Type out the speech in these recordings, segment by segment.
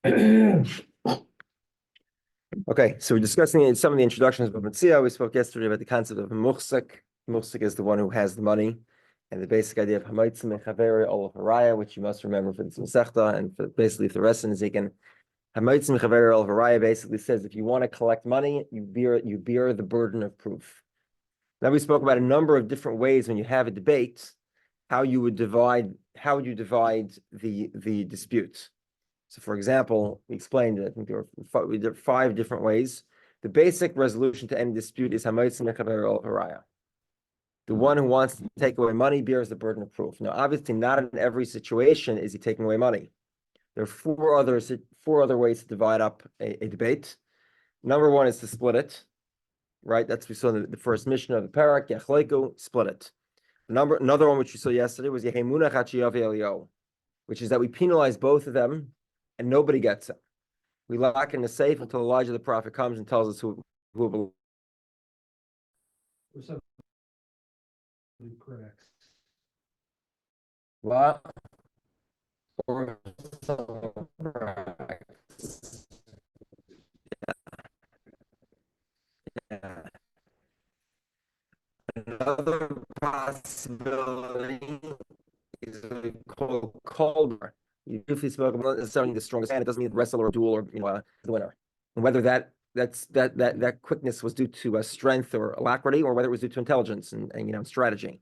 Okay, so we're discussing some of the introductions of Metzia. We spoke yesterday about the concept of muhsik. Muhsik is the one who has the money, and the basic idea of hamaitz mechaveri ol haraya, which you must remember for this Masechta, and for basically for the rest of the Zikin. Hamaitz mechaveri ol haraya basically says if you want to collect money, you bear the burden of proof. Now we spoke about a number of different ways when you have a debate, how you would divide the dispute. So, for example, we explained that I think there were 5 different ways. The basic resolution to any dispute is hamaytz mechaber ol haraya. The one who wants to take away money bears the burden of proof. Now, obviously, not in every situation is he taking away money. There are 4 other ways to divide up a debate. Number 1 is to split it, right? That's what we saw in the first mission of the parak. Yachleiku, split it. Another one which we saw yesterday was Yehemunach Hachiyav Elio, which is that we penalize both of them and nobody gets it. We lock in the safe until Elijah the prophet comes and tells us who belongs. What? Or yeah. Another possibility is what we call Kollel. You briefly spoke about necessarily the strongest hand. It doesn't mean wrestle or duel or the winner. And whether that quickness was due to strength or alacrity, or whether it was due to intelligence and strategy.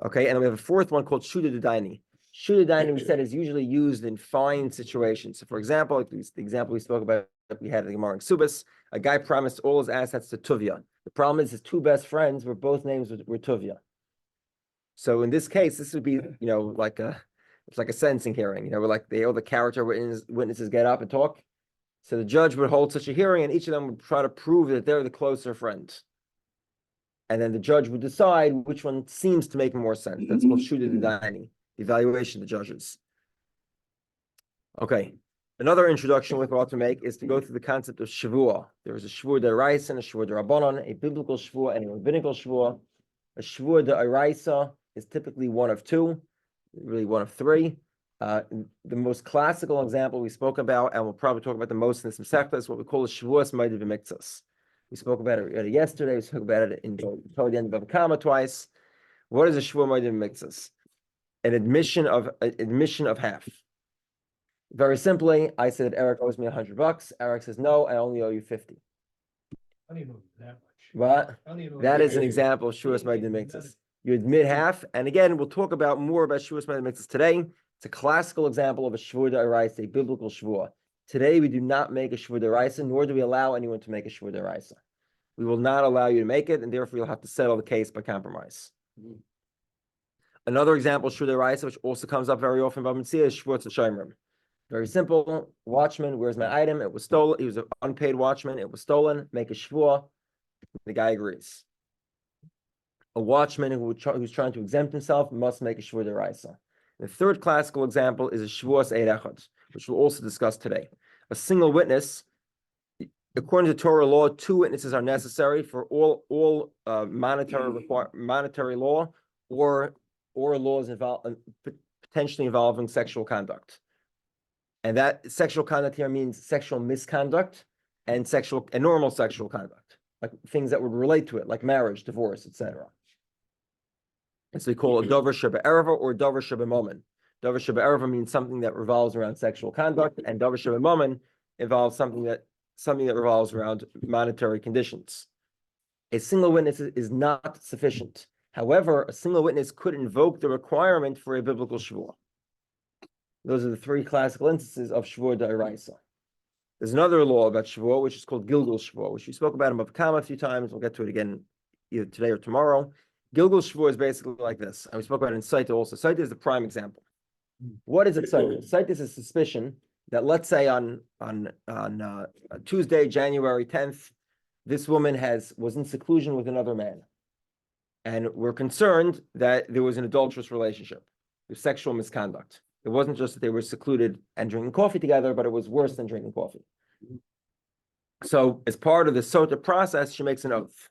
Okay, and then we have a 4th one called Shuda Daini. Shuda Daini, we said, is usually used in fine situations. So, for example, like the example we spoke about, we had in the Gemara in Subas, a guy promised all his assets to Tuvia. The problem is his 2 best friends were both names were Tuvia. So in this case, this would be it's like a sentencing hearing. Where like all the character witnesses get up and talk. So the judge would hold such a hearing, and each of them would try to prove that they're the closer friend. And then the judge would decide which one seems to make more sense. That's called Shuda Daini, the evaluation of the judges. Okay. Another introduction we're about to make is to go through the concept of Shavua. There is a Shavua d'Oraisa and a Shavua d'Rabbanan, a biblical Shavua and a rabbinical Shavua. A Shavua d'Oraisa is typically one of 2, really one of 3. The most classical example we spoke about, and we'll probably talk about the most in this Masechta, is what we call a Shavuos Ma'adim V'Miktzas. We spoke about it yesterday. We spoke about it toward the end of Kamma twice. What is a Shavuos Ma'adim V'Miktzas? An admission of half. Very simply, I said Eric owes me $100. Eric says, no, I only owe you 50. I don't even know that much. What? That is an example of Shavuos Ma'adim V'Miktzas. You admit half, and again, we'll talk about more about Shavuos Ma'adim V'Miktzas today. It's a classical example of a Shavua d'Oraisa, a biblical Shavua. Today, we do not make a Shavua d'Oraisa, nor do we allow anyone to make a Shavua d'Oraisa. We will not allow you to make it, and therefore you'll have to settle the case by compromise. Another example, Shavua d'Oraisa, which also comes up very often by Metzia, is Shvuas Shomrim. Very simple. Watchman, where's my item? It was stolen. He was an unpaid watchman. It was stolen. Make a Shvua. The guy agrees. A watchman who's trying to exempt himself must make a Shavua d'Oraisa. The 3rd classical example is a Shavuos Eid Echad, which we'll also discuss today. A single witness, according to Torah law, 2 witnesses are necessary for all monetary law or laws potentially involving sexual conduct. And that sexual conduct here means sexual misconduct and normal sexual conduct, like things that would relate to it, like marriage, divorce, etc. And so we call it Dover Sheba Ereva or Dover Sheba Momen. Dover Sheba Ereva means something that revolves around sexual conduct, and Dover Sheba Momen involves something that revolves around monetary conditions. A single witness is not sufficient. However, a single witness could invoke the requirement for a biblical Shavua. Those are the 3 classical instances of Shavua d'Oraisa. There's another law about Shavua, which is called Gilgul Shavua, which we spoke about in Bava Kamma a few times. We'll get to it again either today or tomorrow. Gilgul Shavua is basically like this. And we spoke about it in Saita also. Saita is the prime example. What is a Saita? Saita is a suspicion that, let's say on Tuesday, January 10th, this woman was in seclusion with another man. And we're concerned that there was an adulterous relationship, there's sexual misconduct. It wasn't just that they were secluded and drinking coffee together, but it was worse than drinking coffee. So as part of the Sota process, she makes an oath.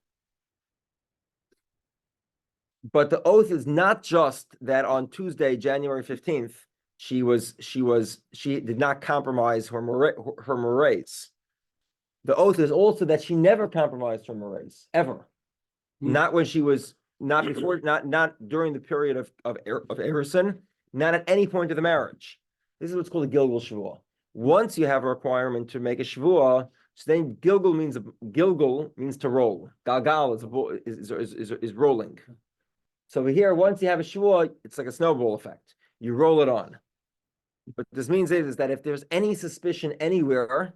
But the oath is not just that on Tuesday, January 15th, she did not compromise her mores. The oath is also that she never compromised her mores, ever. Not when she was, not before, not during the period of Erison, not at any point of the marriage. This is what's called a Gilgal Shavua. Once you have a requirement to make a Shavua, so then Gilgal means to roll. Galgal is rolling. So over here, once you have a Shavua, it's like a snowball effect. You roll it on. What this means is that if there's any suspicion anywhere,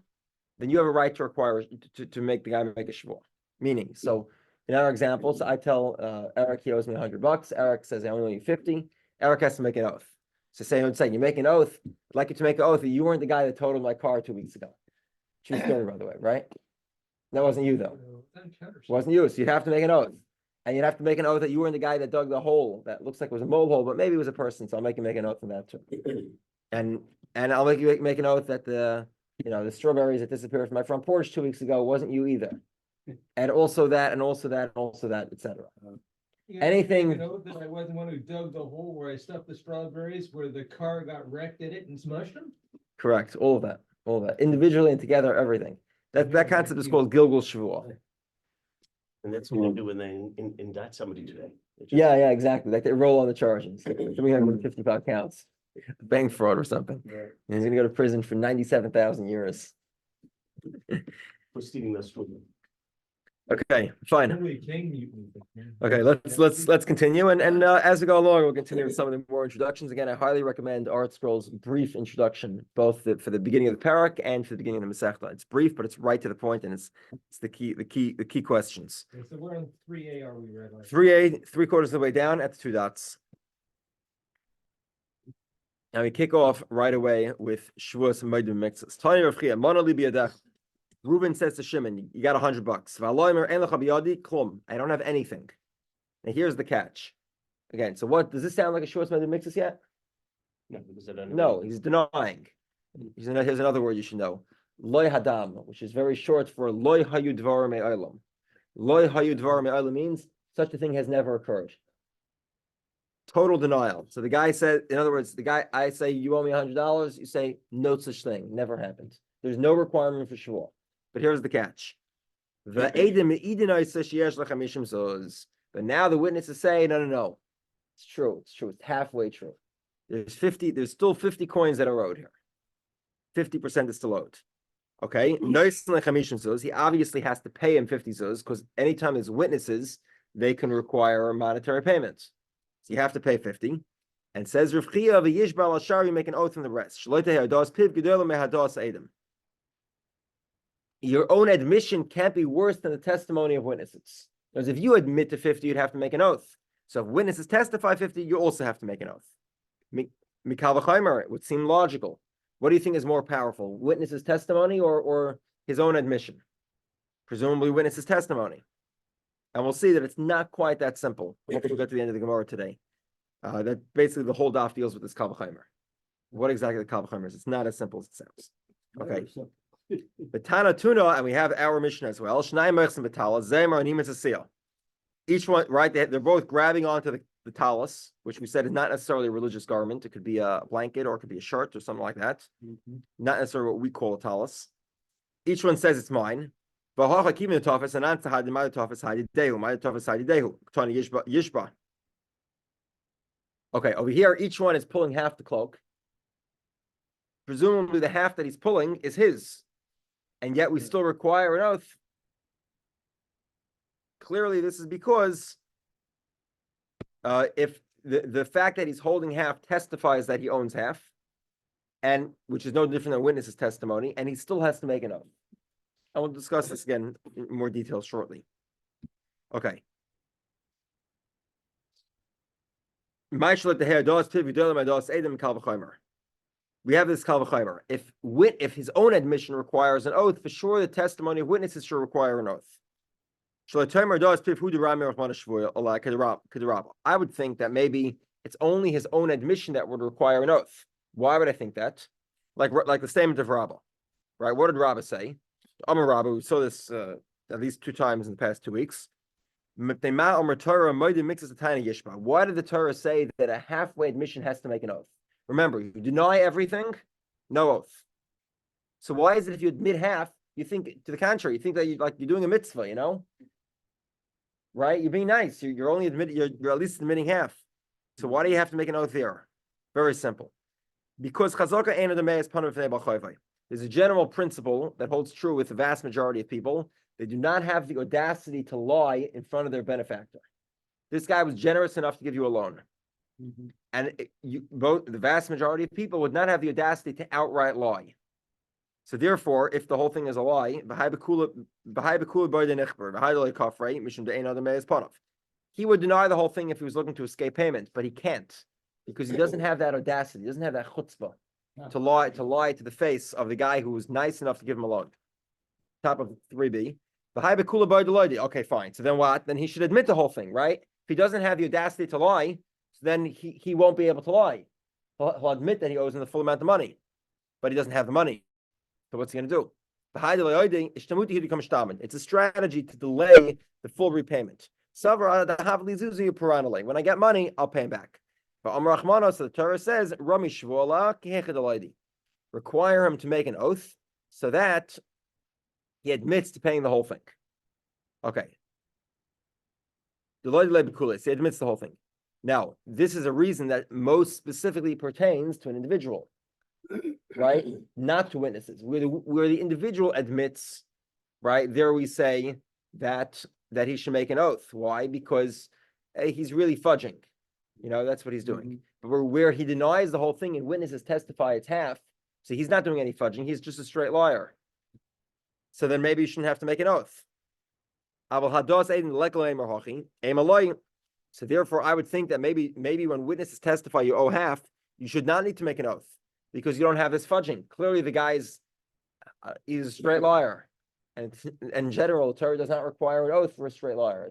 then you have a right to require to make the guy make a Shavua. Meaning, so in our examples, I tell Eric he owes me $100. Eric says I only owe you 50. Eric has to make an oath. So say you make an oath. I'd like you to make an oath that you weren't the guy that totaled my car 2 weeks ago. True story, by the way, right? That wasn't you though. Wasn't you. So you'd have to make an oath. And you'd have to make an oath that you weren't the guy that dug the hole that looks like it was a mole hole, but maybe it was a person. So I'll make you make an oath on that too. And I'll make you make an oath that the strawberries that disappeared from my front porch 2 weeks ago wasn't you either. And also that, and also that, and also that, etc. Anything. You know that I wasn't one who dug the hole where I stuffed the strawberries, where the car got wrecked in it and smushed them. Correct. All of that, individually and together, everything. That concept is called Gilgal Shavua. And that's what they do when they indict somebody today. Yeah, exactly. Like they roll on the charges, 355 counts, bank fraud or something. Right. And he's gonna go to prison for 97,000 years. For stealing those food. Okay, fine. Holy king mutant. Okay, let's continue, and as we go along, we'll continue with some of the more introductions. Again, I highly recommend Art Scroll's brief introduction, both for the beginning of the parak and for the beginning of the Masechta. It's brief, but it's right to the point, and it's the key questions. Okay, so we're on 3A, are we read? 3A, 3/4 of the way down at the 2 dots. Now we kick off right away with Shavuos Moedim Mixes. Tani Rav Chia, Mana li biyadech. Reuben says to Shimon, you got $100. I don't have anything. Now here's the catch. Again, so what does this sound like a Shavuos Moedim Mixes yet? No, because I don't No, he's denying. Here's another word you should know. Loy hadam, which is very short for loy hayu dvar me'olam. Loy hayu dvar me'olam means such a thing has never occurred. Total denial. So the guy said, in other words, I say you owe me $100. You say no such thing, never happened. There's no requirement for Shavuot. But here's the catch. But now the witnesses say, no. It's true. It's halfway true. There's still 50 coins that are owed here. 50% is still owed. Okay. He obviously has to pay him 50 zuz because anytime there's witnesses, they can require monetary payments. So you have to pay 50. And says Rav Chia, you make an oath from the rest. Your own admission can't be worse than the testimony of witnesses. Because if you admit to 50, you'd have to make an oath. So if witnesses testify 50, you also have to make an oath. Mikal v'chaimer, it would seem logical. What do you think is more powerful, witnesses' testimony or his own admission? Presumably witnesses' testimony. And we'll see that it's not quite that simple. We'll get to the end of the Gemara today. That basically the whole daf deals with this kal v'chaimer. What exactly the kal v'chaimer is? It's not as simple as it sounds. Okay. But Tana Tuna, and we have our mission as well. Each one, right? They're both grabbing onto the talus, which we said is not necessarily a religious garment. It could be a blanket or it could be a shirt or something like that. Not necessarily what we call a talus. Each one says it's mine. Okay, over here, each one is pulling half the cloak. Presumably, the half that he's pulling is his. And yet we still require an oath. Clearly, this is because if the fact that he's holding half testifies that he owns half, and which is no different than witness's testimony, and he still has to make an oath. I will discuss this again in more detail shortly. Okay. We have this kal v'chaimer. If his own admission requires an oath, for sure the testimony of witnesses should require an oath. I would think that maybe it's only his own admission that would require an oath. Why would I think that? Like the statement of Rabbah, right? What did Rabbah say? Amar Rabbah, we saw this at least 2 times in the past 2 weeks. Why did the Torah say that a halfway admission has to make an oath? Remember, you deny everything, no oath. So why is it if you admit half, you think to the contrary, you think that you're doing a mitzvah, right? You're being nice. You're only admitting, you're at least admitting half. So why do you have to make an oath here? Very simple. Because chazaka ain't the meis panav v'nei b'chayvai. There's a general principle that holds true with the vast majority of people. They do not have the audacity to lie in front of their benefactor. This guy was generous enough to give you a loan. And the vast majority of people would not have the audacity to outright lie. So therefore, if the whole thing is a lie, he would deny the whole thing if he was looking to escape payment, but he can't because he doesn't have that audacity, he doesn't have that chutzpah to lie to the face of the guy who was nice enough to give him a loan. Top of 3b. Okay, fine. So then what? Then he should admit the whole thing, right? If he doesn't have the audacity to lie, then he won't be able to lie. He'll admit that he owes him the full amount of money, but he doesn't have the money. So what's he going to do? It's a strategy to delay the full repayment. When I get money, I'll pay him back. But so the Torah says, require him to make an oath so that he admits to paying the whole thing. Okay. So he admits the whole thing. Now, this is a reason that most specifically pertains to an individual, right? Not to witnesses. Where the individual admits, right? There we say that he should make an oath. Why? Because he's really fudging. That's what he's doing. But where he denies the whole thing and witnesses testify it's half, so he's not doing any fudging. He's just a straight liar. So then maybe you shouldn't have to make an oath. So therefore, I would think that maybe when witnesses testify you owe half, you should not need to make an oath because you don't have this fudging. Clearly, the guy's he's a straight liar, and in general, the Torah does not require an oath for a straight liar.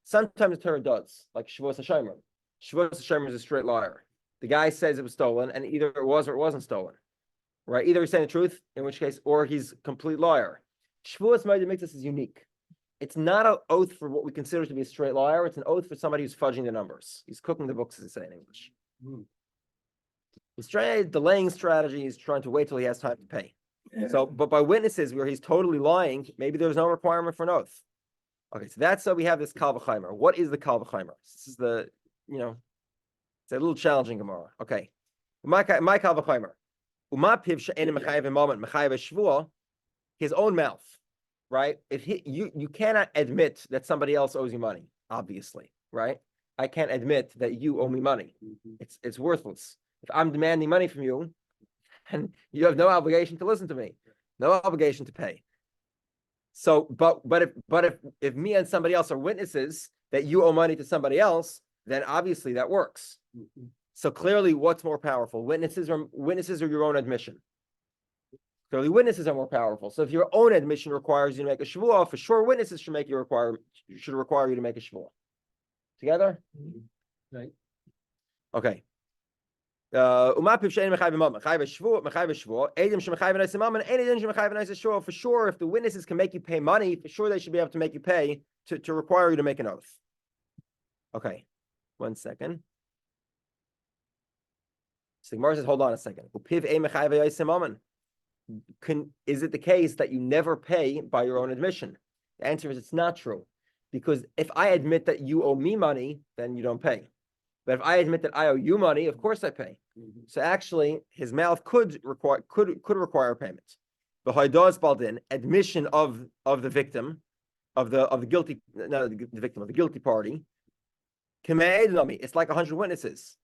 Sometimes the Torah does, like Shavuos HaShomer. Shavuos HaShomer is a straight liar. The guy says it was stolen, and either it was or it wasn't stolen, right? Either he's saying the truth, in which case, or he's a complete liar. Shavuos Metzia is unique. It's not an oath for what we consider to be a straight liar. It's an oath for somebody who's fudging the numbers. He's cooking the books, as they say in English. He's trying delaying strategy. He's trying to wait till he has time to pay. So, but by witnesses where he's totally lying, maybe there's no requirement for an oath. Okay, so that's how we have this Kal V'chaimer. What is the Kal V'chaimer? This is the, it's a little challenging Gemara. Okay. My Kal V'chaimer. His own mouth. Right? If you cannot admit that somebody else owes you money, obviously, right? I can't admit that you owe me money. It's worthless. If I'm demanding money from you, and you have no obligation to listen to me, no obligation to pay. So, but if me and somebody else are witnesses that you owe money to somebody else, then obviously that works. So clearly, what's more powerful, witnesses or your own admission? Clearly, witnesses are more powerful. So if your own admission requires you to make a shvuah, for sure, witnesses should require you to make a shvuah. Together? Right. Okay. For sure, if the witnesses can make you pay money, for sure they should be able to make you pay to require you to make an oath. Okay. 1 second. So Gemara says, hold on a second. Is it the case that you never pay by your own admission? The answer is it's not true. Because if I admit that you owe me money, then you don't pay. But if I admit that I owe you money, of course I pay. So actually, his mouth could require payment. The Haidah Baldin, admission of the victim, of the guilty, not the victim, of the guilty party. It's like 100 witnesses.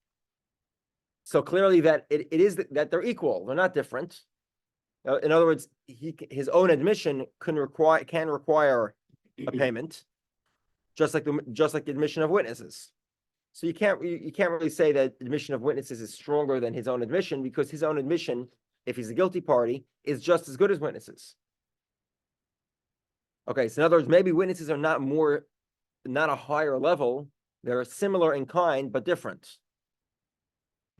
So clearly that it is that they're equal. They're not different. In other words, his own admission can require a payment, just like the admission of witnesses. So you can't really say that admission of witnesses is stronger than his own admission, because his own admission, if he's a guilty party, is just as good as witnesses. Okay, so in other words, maybe witnesses are not a higher level; they're similar in kind but different.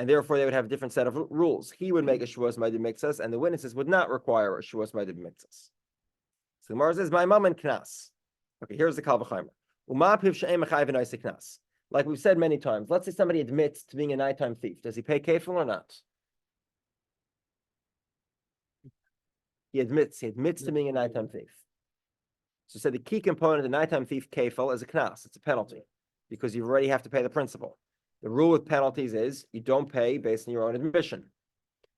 And therefore, they would have a different set of rules. He would make a shuas ma'adim mixas, and the witnesses would not require a shuas ma'adim mixas. So the Gemara says, "My mom and knas." Okay, here's the Kal V'chaimer. Uma piv she'em mechayev v'noisei knas. like we've said many times, let's say somebody admits to being a nighttime thief. Does he pay kefil or not? He admits to being a nighttime thief. So said the key component of the nighttime thief kefil is a knas. It's a penalty because you already have to pay the principal. The rule with penalties is you don't pay based on your own admission.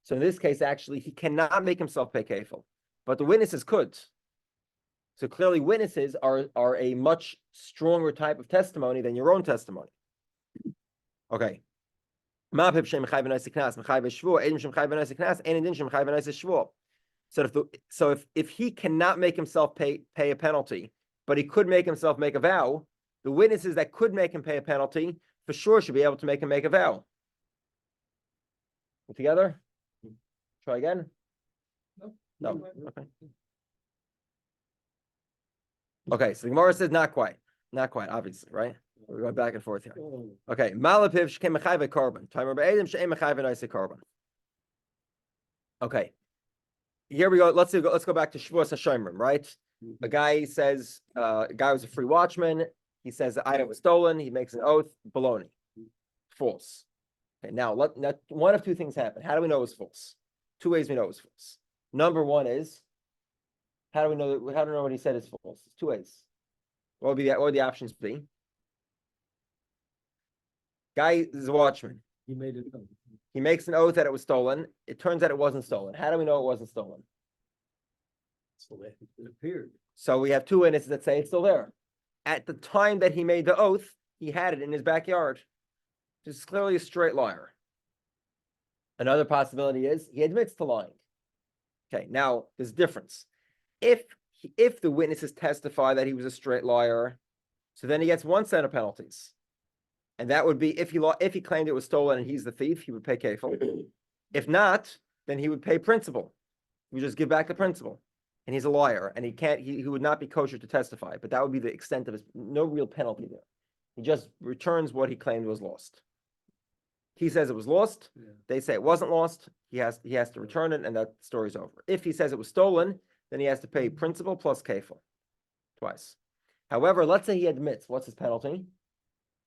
So in this case, actually, he cannot make himself pay kefil, but the witnesses could. So clearly, witnesses are a much stronger type of testimony than your own testimony. Okay. So if he cannot make himself pay a penalty, but he could make himself make a vow, the witnesses that could make him pay a penalty for sure should be able to make him make a vow. We together? Try again? No. Okay. Okay, so the Gemara says not quite, obviously, right? We're going back and forth here. Okay, malapiv shkem mechayve korban. Timer be'edim she'em mechayve noise korban. Okay, here we go. Let's go back to Shavuos HaShomrim, right? A guy says, a guy was a free watchman. He says the item was stolen. He makes an oath. Baloney, false. Okay, now one of two things happen. How do we know it was false? Two ways we know it was false. Number one is, how do we know what he said is false? It's two ways. What would the options be? Guy is a watchman. He made it. He makes an oath that it was stolen. It turns out it wasn't stolen. How do we know it wasn't stolen? It appeared. So we have two witnesses that say it's still there. At the time that he made the oath, he had it in his backyard. This is clearly a straight liar. Another possibility is he admits to lying. Okay, now there's a difference. If the witnesses testify that he was a straight liar, so then he gets one set of penalties. And that would be if he claimed it was stolen and he's the thief, he would pay kefil. If not, then he would pay principal. He would just give back the principal. And he's a liar, and he would not be kosher to testify, but that would be the extent of his, no real penalty there. He just returns what he claimed was lost. He says it was lost. Yeah. They say it wasn't lost. He has to return it, and that story's over. If he says it was stolen, then he has to pay principal plus kefil twice. However, let's say he admits. What's his penalty?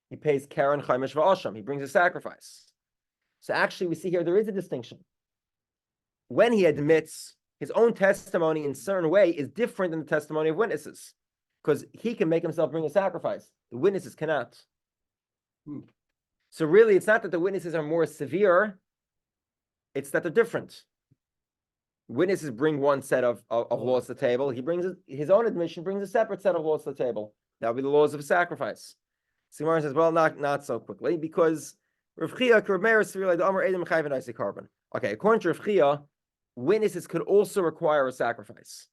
He pays karen chaimish v'asham. He brings a sacrifice. So actually, we see here there is a distinction. When he admits, his own testimony in a certain way is different than the testimony of witnesses, because he can make himself bring a sacrifice. The witnesses cannot. So really, it's not that the witnesses are more severe, it's that they're different. Witnesses bring one set of laws to the table. He brings his own admission, brings a separate set of laws to the table. That would be the laws of a sacrifice. Simar says, well, not so quickly, because Rav Chia, okay, according to Rav Chia, witnesses could also require a sacrifice.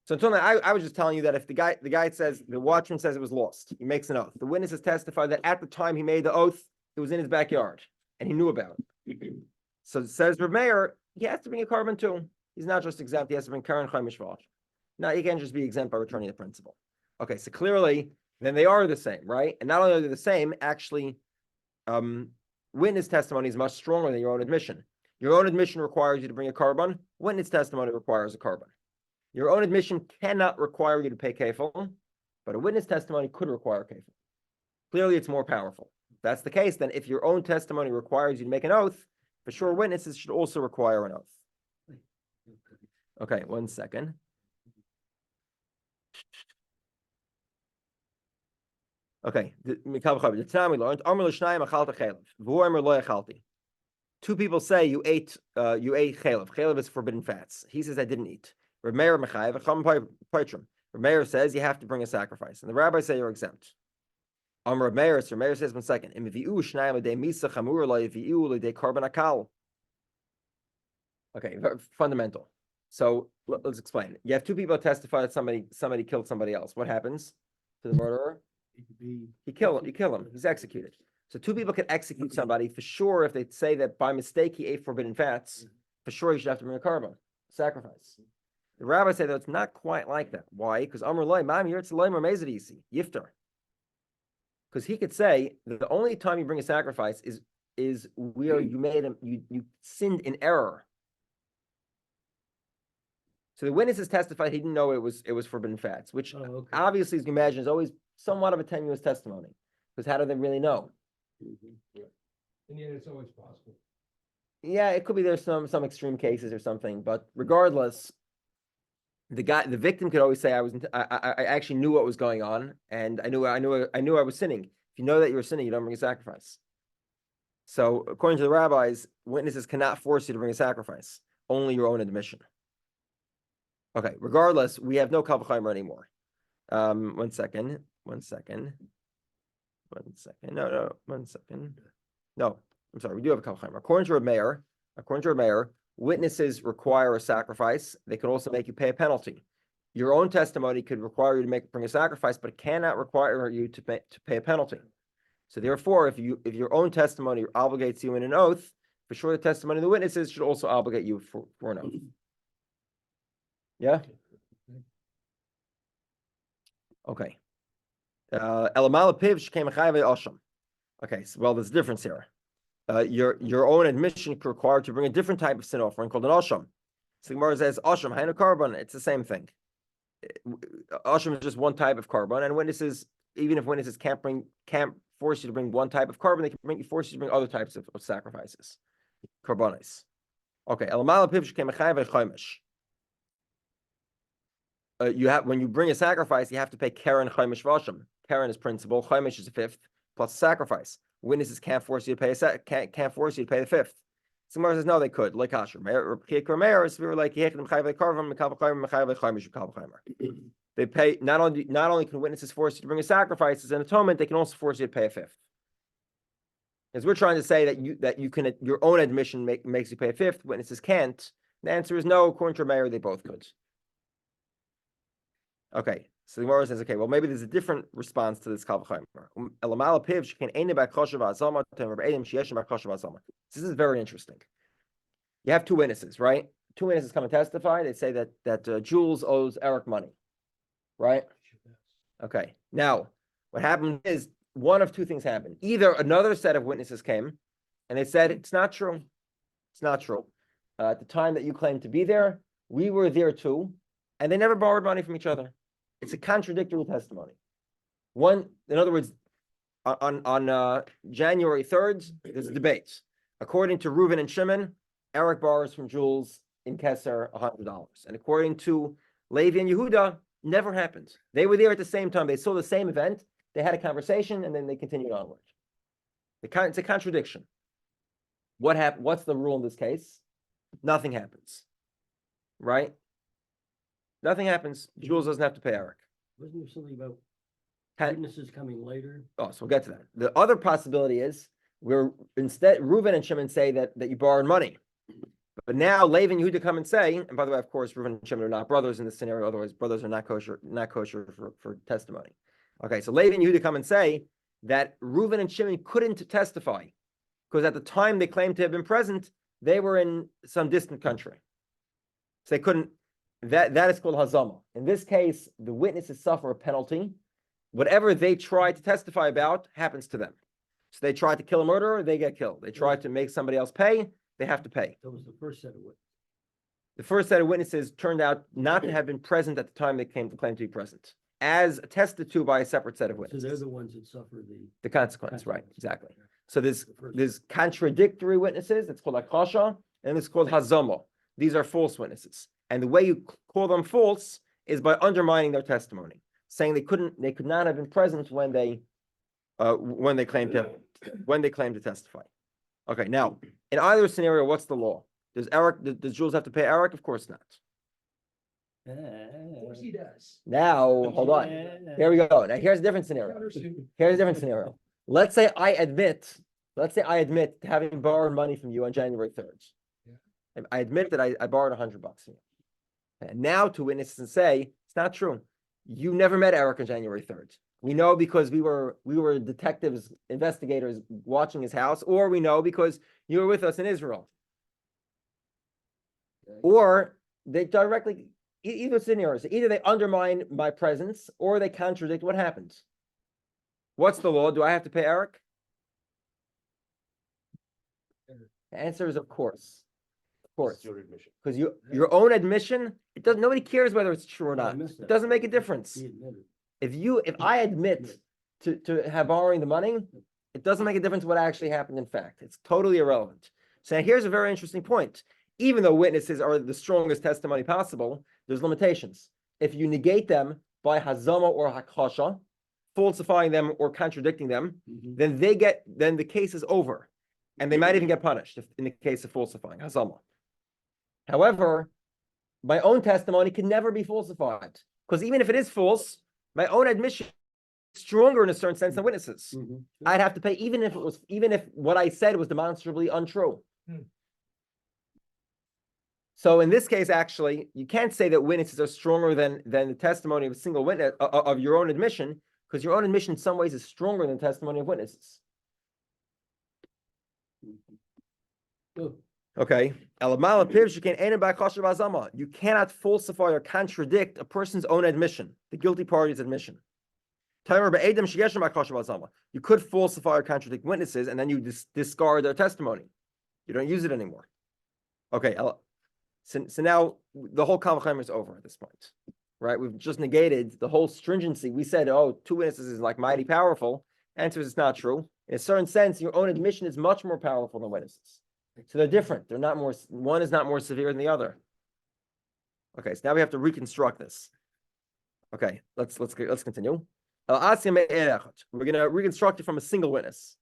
So until now, I was just telling you that if the guy says, the watchman says it was lost, he makes an oath. The witnesses testify that at the time he made the oath, it was in his backyard, and he knew about it. So it says Rav Meir, he has to bring a carbon too. He's not just exempt, he has to bring karen chaimish v'asham. Now, he can't just be exempt by returning the principal. Okay, so clearly, then they are the same, right? And not only are they the same, actually, witness testimony is much stronger than your own admission. Your own admission requires you to bring a carbon. Witness testimony requires a carbon. Your own admission cannot require you to pay kefil, but a witness testimony could require kefil. Clearly, it's more powerful. If that's the case, then if your own testimony requires you to make an oath, for sure, witnesses should also require an oath. Okay, 1 second. Okay, the time we learned, two people say you ate chalev. Chalev is forbidden fats. He says I didn't eat. Rav Meir says you have to bring a sacrifice, and the rabbis say you're exempt. Rav Meir says 1 second. Okay, fundamental. So let's explain. You have two people testify that somebody killed somebody else. What happens to the murderer? You kill him. He's executed. So two people can execute somebody for sure if they say that by mistake he ate forbidden fats. For sure, you should have to bring a carbon sacrifice. The rabbis say that it's not quite like that. Why? Because Amr loy, Mam yirtz loy mermezadisi yiftar. Because he could say that the only time you bring a sacrifice is where you made him, you sinned in error. So the witnesses testified he didn't know it was forbidden fats, which obviously, as you can imagine, is always somewhat of a tenuous testimony. Because how do they really know? And yet it's always possible. Yeah, it could be there's some extreme cases or something, but regardless, the victim could always say, I actually knew what was going on, and I knew I was sinning. If you know that you were sinning, you don't bring a sacrifice. So according to the rabbis, witnesses cannot force you to bring a sacrifice, only your own admission. Okay, regardless, we have no Kal V'chomer anymore. One second. No, I'm sorry, we do have a Kal V'chomer. According to Rabbi Meir, witnesses require a sacrifice. They could also make you pay a penalty. Your own testimony could require you to bring a sacrifice, but it cannot require you to pay a penalty. So therefore, if your own testimony obligates you in an oath, for sure the testimony of the witnesses should also obligate you for an oath. Yeah? Okay. Okay, so well, there's a difference here. Your own admission could require to bring a different type of sin offering called an asham. So Gemara says asham, hainu carbon, it's the same thing. Asham is just one type of carbon, and witnesses, even if witnesses can't force you to bring one type of carbon, they can force you to bring other types of sacrifices. Carbonis. Okay, when you bring a sacrifice, you have to pay keren, chaimish, vasham. Keren is principal, chaimish is a fifth, plus sacrifice. Witnesses can't force you to pay can't force you to pay the fifth. So Gemara says no, they could. Like Asher, we were like they pay. Not only can witnesses force you to bring a sacrifice as an atonement, they can also force you to pay a fifth. As we're trying to say that you can, your own admission makes you pay a fifth. Witnesses can't. The answer is no. According to Meir, they both could. Okay, so the Gemara says, okay, well, maybe there's a different response to this Kal V'chomer. This is very interesting. You have two witnesses, right? Two witnesses come and testify. They say that Jules owes Eric money, right? Okay, now what happened is one of two things happened. Either another set of witnesses came and they said, it's not true. It's not true. At the time that you claim to be there, we were there too, and they never borrowed money from each other. It's a contradictory testimony. In other words, on January 3rd, there's debates. According to Reuven and Shimon, Eric borrows from Jules in Kesser $100. And according to Levi and Yehudah, never happened. They were there at the same time. They saw the same event. They had a conversation, and then they continued onward. It's a contradiction. What happened? What's the rule in this case? Nothing happens. Right? Nothing happens. Jules doesn't have to pay Eric. Wasn't there something about witnesses coming later? Oh, so we'll get to that. The other possibility is where instead Reuven and Shimon say that you borrowed money. But now Levi and Yehudah come and say, and by the way, of course, Reuven and Shimon are not brothers in this scenario, otherwise brothers are not kosher for testimony. Okay, so Levi and Yehudah come and say that Reuven and Shimon couldn't testify because at the time they claimed to have been present, they were in some distant country. So they couldn't. That is called hazama. In this case, the witnesses suffer a penalty. Whatever they try to testify about happens to them. So they try to kill a murderer, they get killed. They try to make somebody else pay, they have to pay. That was the first set of witnesses. The first set of witnesses turned out not to have been present at the time they claimed to be present, as attested to by a separate set of witnesses. So they're the ones that suffer the consequence, right? Exactly. So there's contradictory witnesses. It's called akasha, and it's called hazama. These are false witnesses. And the way you call them false is by undermining their testimony, saying they could not have been present when they claimed to testify. Okay, now in either scenario, what's the law? Does Jules have to pay Eric? Of course not. Of course he does. Now hold on. Here we go. Now here's a different scenario. Let's say I admit to having borrowed money from you on January 3rd. Yeah. I admit that I borrowed $100 from you. And now two witnesses and say, it's not true. You never met Eric on January 3rd. We know because we were detectives, investigators watching his house, or we know because you were with us in Israel. Okay. Or they directly, either scenario, so either they undermine my presence or they contradict what happens. What's the law? Do I have to pay Eric? The answer is of course. Of course, because your own admission, nobody cares whether it's true or not. It doesn't make a difference. If I admit to have borrowing the money, it doesn't make a difference what actually happened in fact. It's totally irrelevant. So here's a very interesting point. Even though witnesses are the strongest testimony possible, there's limitations. If you negate them by hazama or hakasha, falsifying them or contradicting them, then the case is over. And they might even get punished in the case of falsifying, hazama. However, my own testimony can never be falsified. Because even if it is false, my own admission is stronger in a certain sense than witnesses. I'd have to pay even if what I said was demonstrably untrue. So in this case, actually, you can't say that witnesses are stronger than the testimony of a single witness of your own admission, because your own admission in some ways is stronger than the testimony of witnesses. Okay. You cannot falsify or contradict a person's own admission, the guilty party's admission. You could falsify or contradict witnesses, and then you discard their testimony. You don't use it anymore. Okay. So now the whole Kamma is over at this point, right? We've just negated the whole stringency. We said, oh, 2 witnesses is like mighty powerful. Answer is it's not true. In a certain sense, your own admission is much more powerful than witnesses. So they're different. They're not more. One is not more severe than the other. Okay, so now we have to reconstruct this. Okay, let's continue. We're going to reconstruct it from a single witness.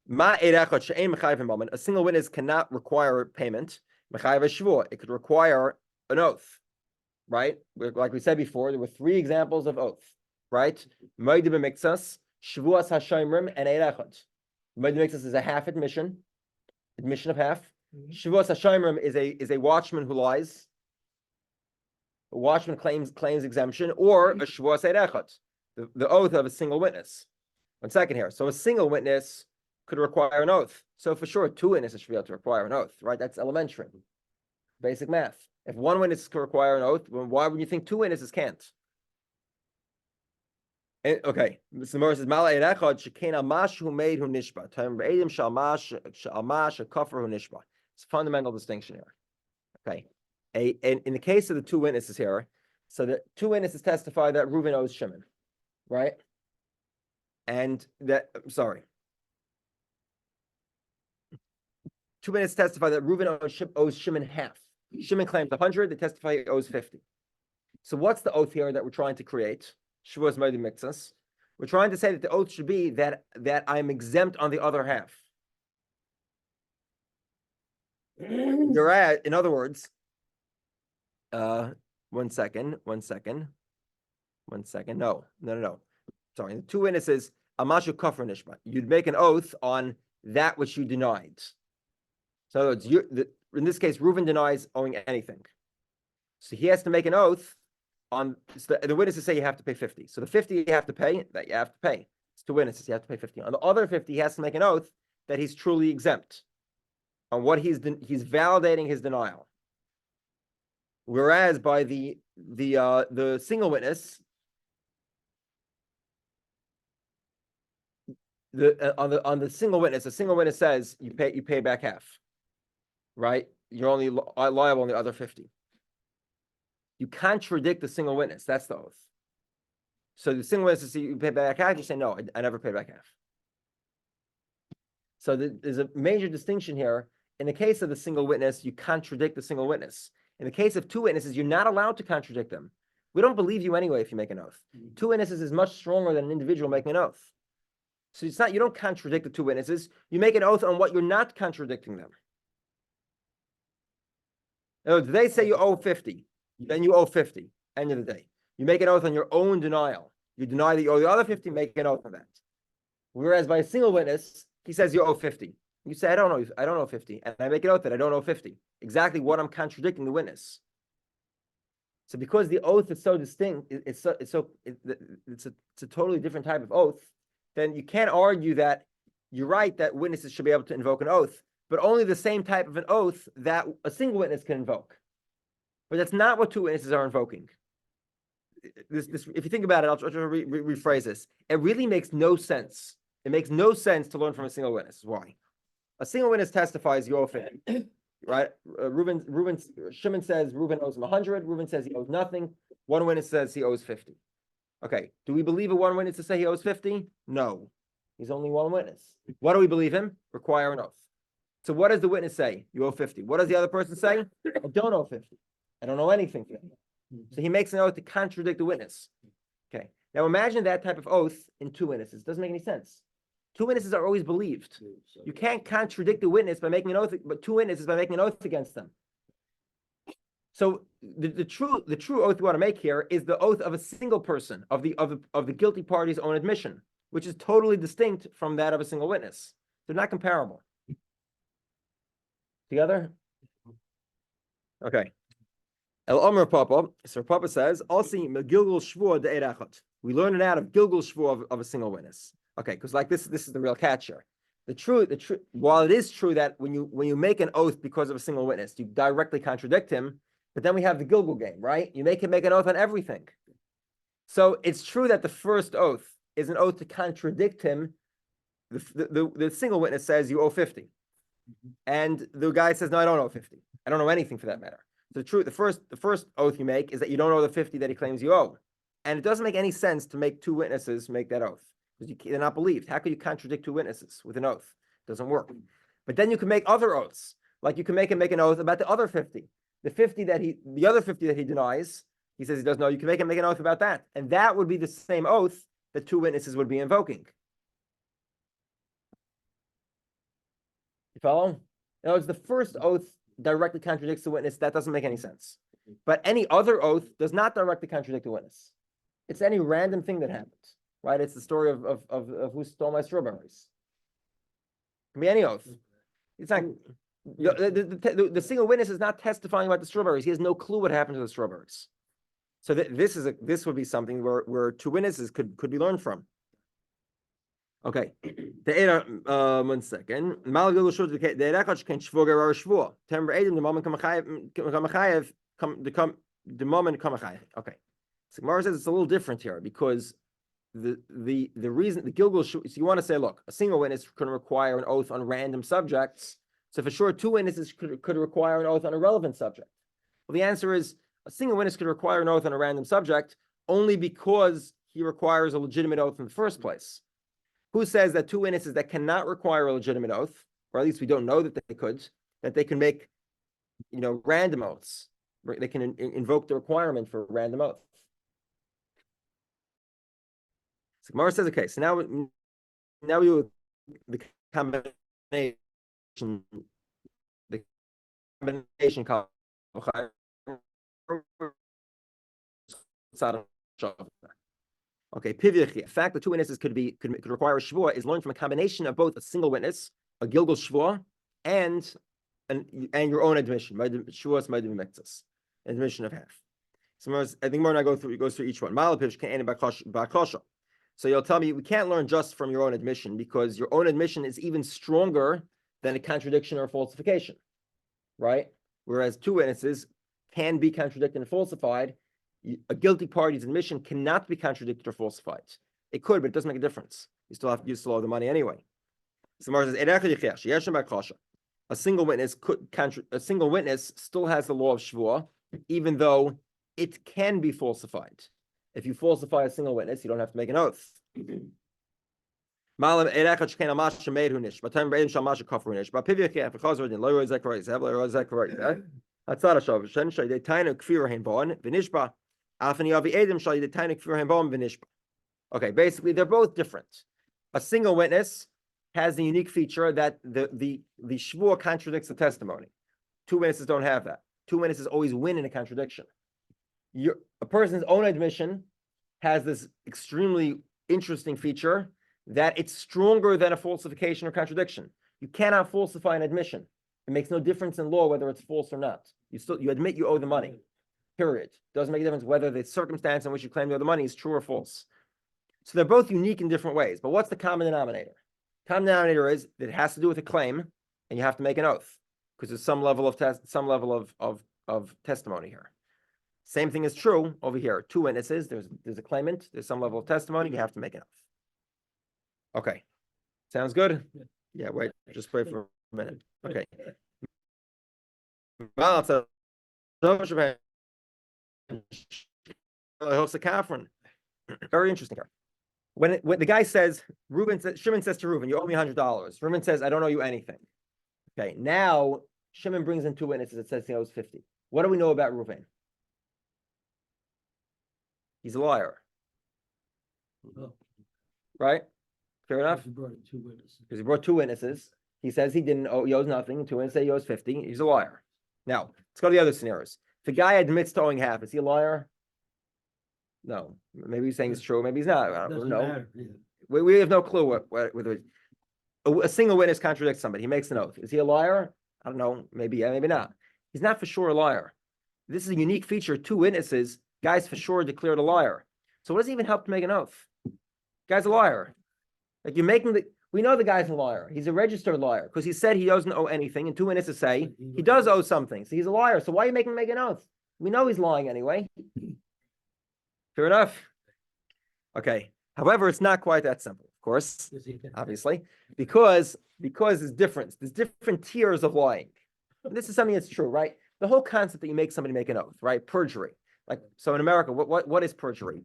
A single witness cannot require payment. It could require an oath, right? Like we said before, there were 3 examples of oath, right? Moed b'miktsas, shvuas hashomrim, and eid echad. Moed b'miktsas is a half admission of half. Shvuas hashomrim is a watchman who lies. A watchman claims exemption, or a shvuas eid echad, the oath of a single witness. 1 second here. So a single witness could require an oath. So for sure, 2 witnesses should be able to require an oath, right? That's elementary, basic math. If 1 witness can require an oath, well, why would you think 2 witnesses can't? Okay, Mr. Morris says, "Mala erechad shekena mash who made who nishba. Time reidim shalmash a kafir who nishba." It's a fundamental distinction here. Okay, in the case of the 2 witnesses here, so the 2 witnesses testify that Reuven owes Shimon, right? And that, sorry. 2 witnesses testify that Reuven owes Shimon half. Shimon claims 100, they testify he owes 50. So what's the oath here that we're trying to create? Shavuos Moed Miktsas. We're trying to say that the oath should be that I'm exempt on the other half. In other words, 1 second. No. Sorry, the 2 witnesses, Amashu Kafar Nishma. You'd make an oath on that which you denied. So in this case, Reuven denies owing anything. So he has to make an oath on the witnesses say you have to pay 50. So the 50 you have to pay, that you have to pay. It's 2 witnesses, you have to pay 50. On the other 50, he has to make an oath that he's truly exempt on what he's validating his denial. Whereas by the single witness, on the single witness, a single witness says you pay back half, right? You're only liable on the other 50. You contradict the single witness. That's the oath. So the single witness says you pay back half. You say no, I never pay back half. So there's a major distinction here. In the case of the single witness, you contradict the single witness. In the case of 2 witnesses, you're not allowed to contradict them. We don't believe you anyway if you make an oath. 2 witnesses is much stronger than an individual making an oath. So it's not, you don't contradict the 2 witnesses. You make an oath on what you're not contradicting them. Now, they say you owe 50, then you owe 50. End of the day. You make an oath on your own denial. You deny that you owe the other 50, make an oath on that. Whereas by a single witness, he says you owe 50. You say, I don't know 50. And I make an oath that I don't owe 50. Exactly what I'm contradicting the witness. So because the oath is so distinct, it's a totally different type of oath, then you can't argue that you're right that witnesses should be able to invoke an oath, but only the same type of an oath that a single witness can invoke. But that's not what 2 witnesses are invoking. This, if you think about it, I'll try to rephrase this. It really makes no sense. It makes no sense to learn from a single witness. Why? A single witness testifies you owe 50, right? Shimon says Reuven owes him 100. Reuven says he owes nothing. 1 witness says he owes 50. Okay, do we believe a one witness to say he owes 50? No, he's only one witness. What do we believe him? Require an oath. So what does the witness say? You owe 50. What does the other person say? I don't owe 50. I don't know anything for you. So he makes an oath to contradict the witness. Okay, now imagine that type of oath in two witnesses. It doesn't make any sense. Two witnesses are always believed. You can't contradict the witness by making an oath, but two witnesses by making an oath against them. So the true oath we want to make here is the oath of a single person, of the guilty party's own admission, which is totally distinct from that of a single witness. They're not comparable. Together? Okay. El Omer Papa. So Papa says, we learn it out of Gilgul Shvua of a single witness. Okay, because like this is the real catch here. The truth, while it is true that when you make an oath because of a single witness, you directly contradict him, but then we have the Gilgul game, right? You make him make an oath on everything. So it's true that the first oath is an oath to contradict him. The single witness says you owe 50. And the guy says, no, I don't owe 50. I don't know anything for that matter. So the first oath you make is that you don't owe the 50 that he claims you owe. And it doesn't make any sense to make two witnesses make that oath, because they're not believed. How could you contradict two witnesses with an oath? It doesn't work. But then you can make other oaths. Like you can make him make an oath about the other 50. The other 50 that he denies, he says he doesn't know. You can make him make an oath about that. And that would be the same oath that two witnesses would be invoking. You follow? In other words, the first oath directly contradicts the witness. That doesn't make any sense. But any other oath does not directly contradict the witness. It's any random thing that happens, right? It's the story of who stole my strawberries. It can be any oath. It's not. The single witness is not testifying about the strawberries. He has no clue what happened to the strawberries. So this would be something where two witnesses could be learned from. Okay. 1 second. Okay. So Gemara says it's a little different here because the reason the Gilgul, so you want to say, look, a single witness can require an oath on random subjects. So for sure, two witnesses could require an oath on a relevant subject. Well, the answer is a single witness could require an oath on a random subject only because he requires a legitimate oath in the first place. Who says that two witnesses that cannot require a legitimate oath, or at least we don't know that they could, that they can make, random oaths? They can invoke the requirement for a random oath. So Gemara says, okay, so now we the combination called okay, the fact that two witnesses could require a shvua is learned from a combination of both a single witness, a gilgul shvua, and your own admission. Shvuas might be mixes, admission of half. So I think more goes through each one. So you'll tell me we can't learn just from your own admission because your own admission is even stronger than a contradiction or a falsification, right? Whereas two witnesses can be contradicted and falsified. A guilty party's admission cannot be contradicted or falsified. It could, but it doesn't make a difference. You still owe the money anyway. So Mar says, a single witness still has the law of shvua, even though it can be falsified. If you falsify a single witness, you don't have to make an oath. Okay, basically they're both different. A single witness has the unique feature that the shvua contradicts the testimony. Two witnesses don't have that. Two witnesses always win in a contradiction. A person's own admission has this extremely interesting feature that it's stronger than a falsification or contradiction. You cannot falsify an admission. It makes no difference in law whether it's false or not. You admit you owe the money. Period. Doesn't make a difference whether the circumstance in which you claim you owe the money is true or false. So they're both unique in different ways. But what's the common denominator? Common denominator is that it has to do with a claim, and you have to make an oath because there's some level of testimony here. Same thing is true over here. Two witnesses. There's a claimant. There's some level of testimony. You have to make an oath. Okay, sounds good. Yeah. Wait. Just wait for a minute. Okay. Very interesting here. When the guy says, Shimon says to Reuben, you owe me $100. Reuben says, I don't owe you anything. Okay, now Shimon brings in two witnesses that says he owes 50. What do we know about Reuben? He's a liar, Oh, right? Fair enough? he brought in two witnesses. Because he brought two witnesses. He says he didn't owe, he owes nothing. Two witnesses say he owes 50. He's a liar. Now, let's go to the other scenarios. If the guy admits to owing half, is he a liar? No. Maybe he's saying it's true. Maybe he's not. I don't Doesn't know. matter, yeah. We have no clue whether a single witness contradicts somebody. He makes an oath. Is he a liar? I don't know. Maybe yeah, maybe not. He's not for sure a liar. This is a unique feature. Two witnesses, guys for sure declared a liar. So what does it even help to make an oath? Guy's a liar. Like you're making we know the guy's a liar. He's a registered liar because he said he doesn't owe anything, and two witnesses say he does owe something. So he's a liar. So why are you making him make an oath? We know he's lying anyway. Fair enough. Okay. However, it's not quite that simple, of course, obviously, because there's difference. There's different tiers of lying. And this is something that's true, right? The whole concept that you make somebody make an oath, right? Perjury. Like, so in America, what is perjury?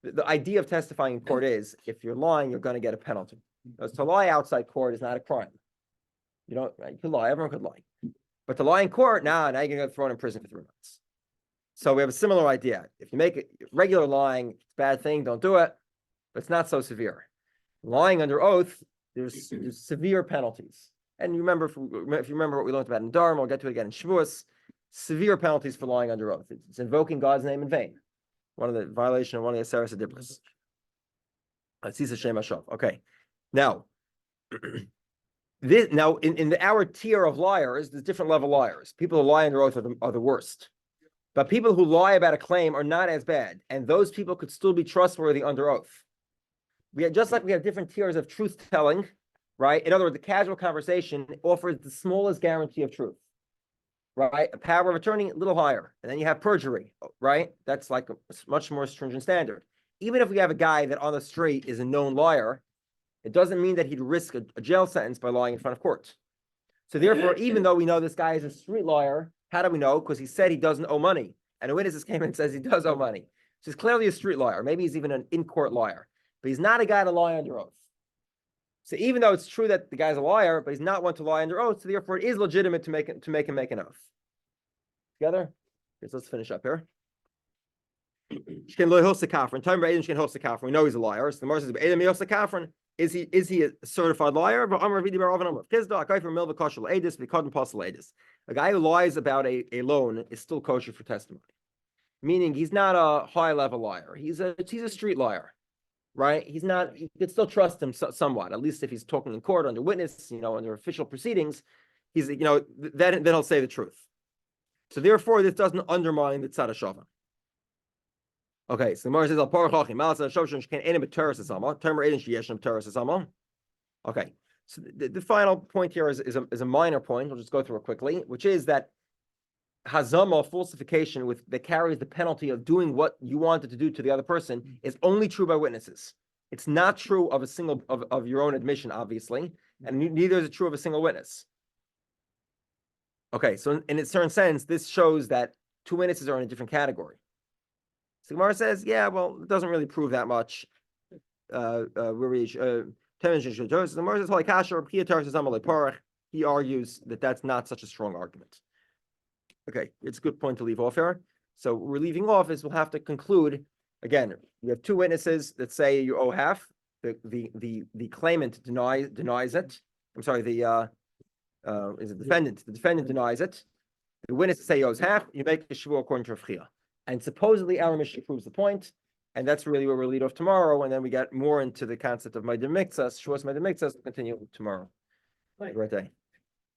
The idea of testifying in court is if you're lying, you're going to get a penalty. Because to lie outside court is not a crime. You don't, right? You could lie, everyone could lie. But to lie in court, now you're going to get thrown in prison for 3 months. So we have a similar idea. If you make it regular lying, it's a bad thing, don't do it. But it's not so severe. Lying under oath, there's severe penalties. And you remember, if you remember what we learned about in Dharma, we'll get to it again in Shavuos, severe penalties for lying under oath. It's invoking God's name in vain. One of the violation of one of the Aseres Adibros. Atzisa Shem Hashav. Okay. Now, in our tier of liars, there's different level liars. People who lie under oath are the worst. But people who lie about a claim are not as bad. And those people could still be trustworthy under oath. Just like we have different tiers of truth telling, right? In other words, the casual conversation offers the smallest guarantee of truth, right? A power of attorney, a little higher. And then you have perjury, right? That's like a much more stringent standard. Even if we have a guy that on the street is a known liar, it doesn't mean that he'd risk a jail sentence by lying in front of court. So therefore, even though we know this guy is a street liar, how do we know? Because he said he doesn't owe money. And a witness came in and says he does owe money. So he's clearly a street liar. Maybe he's even an in-court liar. But he's not a guy to lie under oath. So even though it's true that the guy's a liar, but he's not one to lie under oath, so therefore it is legitimate to make him make an oath. Together? Okay, so let's finish up here. We know he's a liar. So the Gemara says, is he a certified liar? A guy who lies about a loan is still kosher for testimony. Meaning he's not a high-level liar. He's a street liar. Right? He's not, you could still trust him somewhat, at least if he's talking in court under witness, under official proceedings, he's, then he'll say the truth. So therefore, this doesn't undermine the tzad hashava. Okay, so the Gemara says, okay, so the final point here is a minor point. We'll just go through it quickly, which is that hazama, falsification that carries the penalty of doing what you wanted to do to the other person, is only true by witnesses. It's not true of a single of your own admission, obviously, and neither is it true of a single witness. Okay, so in a certain sense, this shows that two witnesses are in a different category. So Gemara says, yeah, well, it doesn't really prove that much. He argues that that's not such a strong argument. Okay, it's a good point to leave off here. So what we're leaving off is we'll have to conclude. Again, we have two witnesses that say you owe half. The claimant denies it. I'm sorry, is the defendant. The defendant denies it. The witnesses say he owes half. You make the shvuah according to Rav Chia. And supposedly our Mishnah proves the point. And that's really where we'll lead off tomorrow. And then we get more into the concept of Ma'adim Miktzas. Shavuos Ma'adim Miktzas will continue tomorrow. Have a great day.